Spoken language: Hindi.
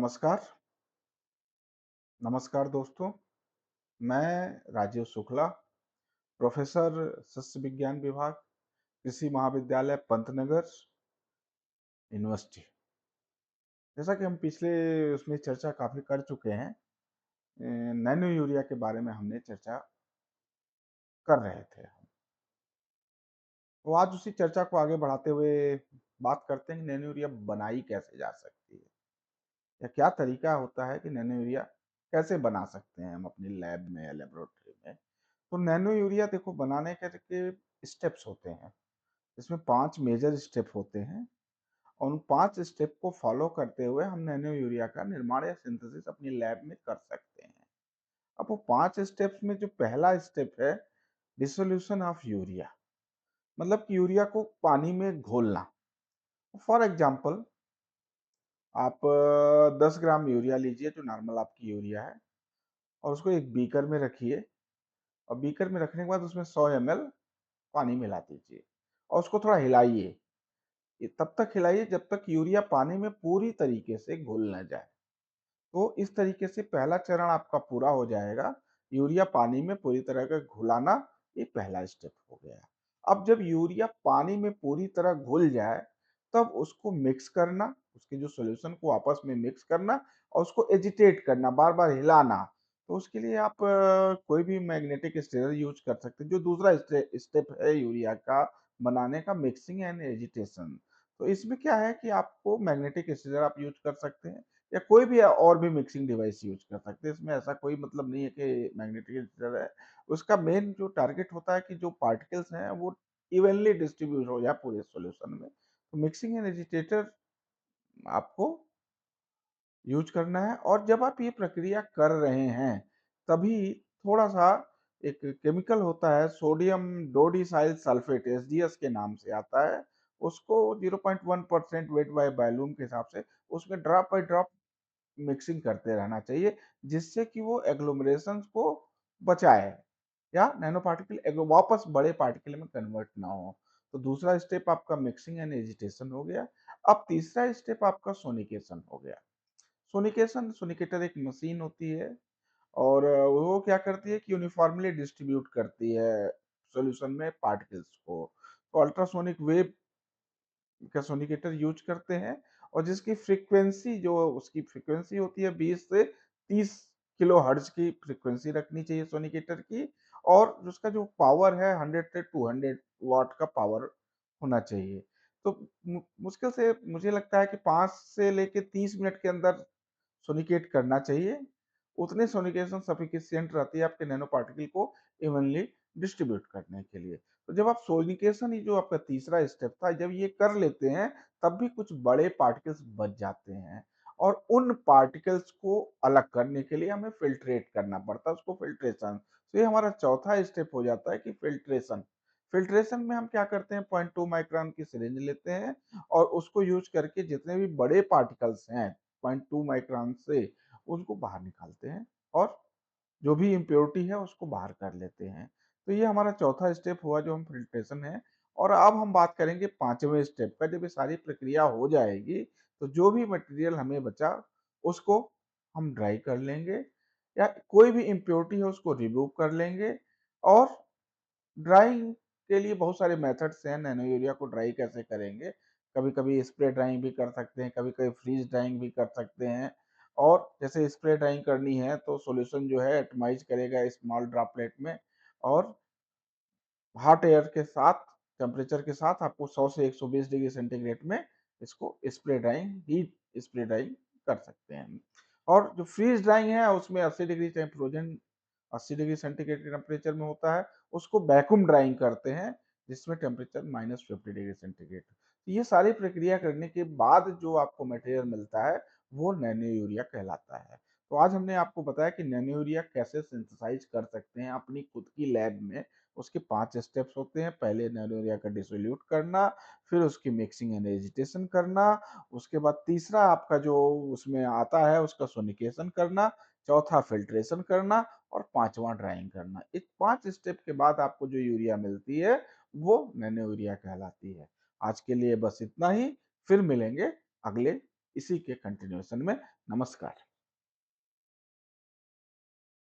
नमस्कार, नमस्कार दोस्तों। मैं राजीव शुक्ला, प्रोफ़ेसर सस्य विज्ञान विभाग, कृषि महाविद्यालय पंतनगर, यूनिवर्सिटी। जैसा कि हम पिछले उसमें चर्चा काफ़ी कर चुके हैं, नैनो यूरिया के बारे में हमने चर्चा कर रहे थे। तो आज उसी चर्चा को आगे बढ़ाते हुए बात करते हैं कि नैनो यूरिया बनाई कैसे जा सकती है? या क्या तरीका होता है कि नैनो यूरिया कैसे बना सकते हैं हम अपनी लैब में या लेबोरेटरी में? तो नैनो यूरिया देखो बनाने के स्टेप्स होते हैं। इसमें 5 मेजर स्टेप होते हैं और उन 5 स्टेप को फॉलो करते हुए हम नैनो यूरिया का निर्माण या सिंथेसिस अपनी लैब में कर सकते हैं। अब वो 5 स्टेप्स में जो पहला स्टेप है डिसोल्यूशन ऑफ यूरिया, मतलब कि यूरिया को पानी में घोलना। फॉर एग्जांपल आप 10 ग्राम यूरिया लीजिए जो नॉर्मल आपकी यूरिया है और उसको एक बीकर में रखिए और बीकर में रखने के बाद उसमें 100 ml पानी मिला दीजिए और उसको थोड़ा हिलाइए। ये तब तक हिलाइए जब तक यूरिया पानी में पूरी तरीके से घुल न जाए। तो इस तरीके से पहला चरण आपका पूरा हो जाएगा। यूरिया पानी में पूरी तरह का घुलाना, ये पहला स्टेप हो गया। अब जब यूरिया पानी में पूरी तरह घुल जाए, तब उसको मिक्स करना, उसके जो सॉल्यूशन को आपस में मिक्स करना और उसको एजिटेट करना, बार-बार हिलाना। तो उसके लिए आप कोई भी मैग्नेटिक स्टीरर यूज़ कर सकते हैं। जो दूसरा स्टेप है यूरिया का बनाने का, मिक्सिंग एंड एजिटेशन। तो इसमें क्या है कि आपको मैग्नेटिक स्टीरर आप यूज़ कर सकते हैं या कोई भी और भी मिक्सिंग डिवाइस यूज़ कर सकते हैं। इसमें ऐसा कोई मतलब नहीं है कि मैग्नेटिक हीटर है। उसका मेन जो टारगेट होता है कि जो पार्टिकल्स हैं वो इवनली डिस्ट्रीब्यूट हो जाए पूरे सॉल्यूशन में। तो मिक्सिंग एंड एजिटेटर आपको यूज़ करना है और जब आप ये प्रक्रिया कर रहे हैं, तभी थोड़ा-सा एक केमिकल होता है सोडियम डोडिसाइल सल्फेट एसडीएस के नाम से आता है। उसको 0.1% वेट बाय वॉल्यूम के हिसाब से उसमें ड्रॉप बाय ड्रॉप मिक्सिंग करते रहना चाहिए, जिससे कि वो एग्लोमरेशंस को बचाए या नैनो पार्टिकल वापस बड़े पार्टिकल में कन्वर्ट ना हो। तो दूसरा स्टेप आपका मिक्सिंग एंड एजिटेशन हो गया। अब तीसरा स्टेप आपका सोनिकेशन हो गया। सोनिकेटर एक मशीन होती है और वो क्या करती है कि यूनिफॉर्मली डिस्ट्रीब्यूट करती है सॉल्यूशन में पार्टिकल्स को। तो अल्ट्रासोनिक वेव का सोनिकेटर यूज करते हैं और जिसकी फ्रीक्वेंसी जो उसकी फ्रीक्वेंसी होती है 20 से 30 किलो हर्ट्ज की फ्रीक्वेंसी रखनी चाहिए सोनिकेटर की और उसका जो पावर है 100 से 200 वाट का पावर होना चाहिए। तो मुश्किल से मुझे लगता है कि 5 से लेके 30 मिनट के अंदर सोनिकेट करना चाहिए। उतने सोनिकेशन सफिशिएंट रहती है आपके नैनो पार्टिकल को इवनली डिस्ट्रीब्यूट करने के लिए। तो जब आप सोनिकेशन ही जो आपका तीसरा स्टेप था, जब ये कर लेते हैं, तब भी कुछ बड़े पार्टिकल्स बच जाते हैं और उन पार्टिकल्स को अलग करने के लिए हमें फ़िल्ट्रेट करना पड़ता है, उसको फ़िल्ट्रेशन। तो ये हमारा चौथा स्टेप हो जाता है कि फ़िल्ट्रेशन। फ़िल्ट्रेशन में हम क्या करते हैं 0.2 माइक्रोन की सिरिंज लेते हैं और उसको यूज़ करके जितने भी बड़े पार्टिकल्स हैं 0.2 माइक्रोन से, उनको बाहर निकालते हैं और जो भी इम्प्योरिटी है उसको बाहर कर लेते हैं। तो ये हमारा चौथा स्टेप हुआ जो हम फ़िल्ट्रेशन है और अब हम बात करेंगे 5वें स्टेप का। जब ये सारी प्रक्रिया हो जाएगी, तो जो भी मटेरियल हमें बचा उसको हम ड्राई कर लेंगे या कोई भी इम्प्योरिटी है उसको रिमूव कर लेंगे और ड्राइंग के लिए बहुत सारे मेथड्स हैं, नैनो यूरिया को ड्राई कैसे करेंगे। कभी-कभी स्प्रे ड्राइंग भी कर सकते हैं, कभी-कभी फ्रीज़ ड्राइंग भी कर सकते हैं और जैसे स्प्रे ड्राइंग करनी है तो सॉल्यूशन जो है एटमाइज़ करेगा स्मॉल ड्रॉपलेट में और हॉट एयर के साथ टेम्परेचर के साथ आपको 100 से 120 डिग्री सेंटीग्रेड में इसको spray drawing heat spray drawing कर सकते हैं। और जो फ्रीज़ ड्राइंग है उसमें 80 डिग्री चाहे फ्रोज़न 80 डिग्री सेंटीग्रेड के टेम्परेचर में होता है, उसको वैक्यूम ड्राइंग करते हैं, जिसमें टेम्परेचर -50 डिग्री सेंटीग्रेड। ये सारी प्रक्रिया करने के बाद जो आपको मटेरियल मिलता है, वो नैनो यूरिया कहलाता है। तो आज हमने आपको बताया कि नैनो यूरिया कैसे सिंथेसाइज़ कर सकते हैं अपनी खुद की लैब में। उसके 5 स्टेप्स होते हैं, पहले नैनो यूरिया का डिसोल्यूट करना, फिर उसकी मिक्सिंग एंड एजिटेशन करना, उसके बाद तीसरा आपका जो उसमें आता है उसका सोनिकेशन करना, चौथा फ़िल्ट्रेशन करना और 5वां ड्राइंग करना। इस 5 स्टेप के बाद आपको जो यूरिया मिलती है, वो नैनो यूरिया कहलाती है। आज के लिए बस इतना ही, फिर मिलेंगे अगले इसी के कंटिन्यूएशन में नमस्कार।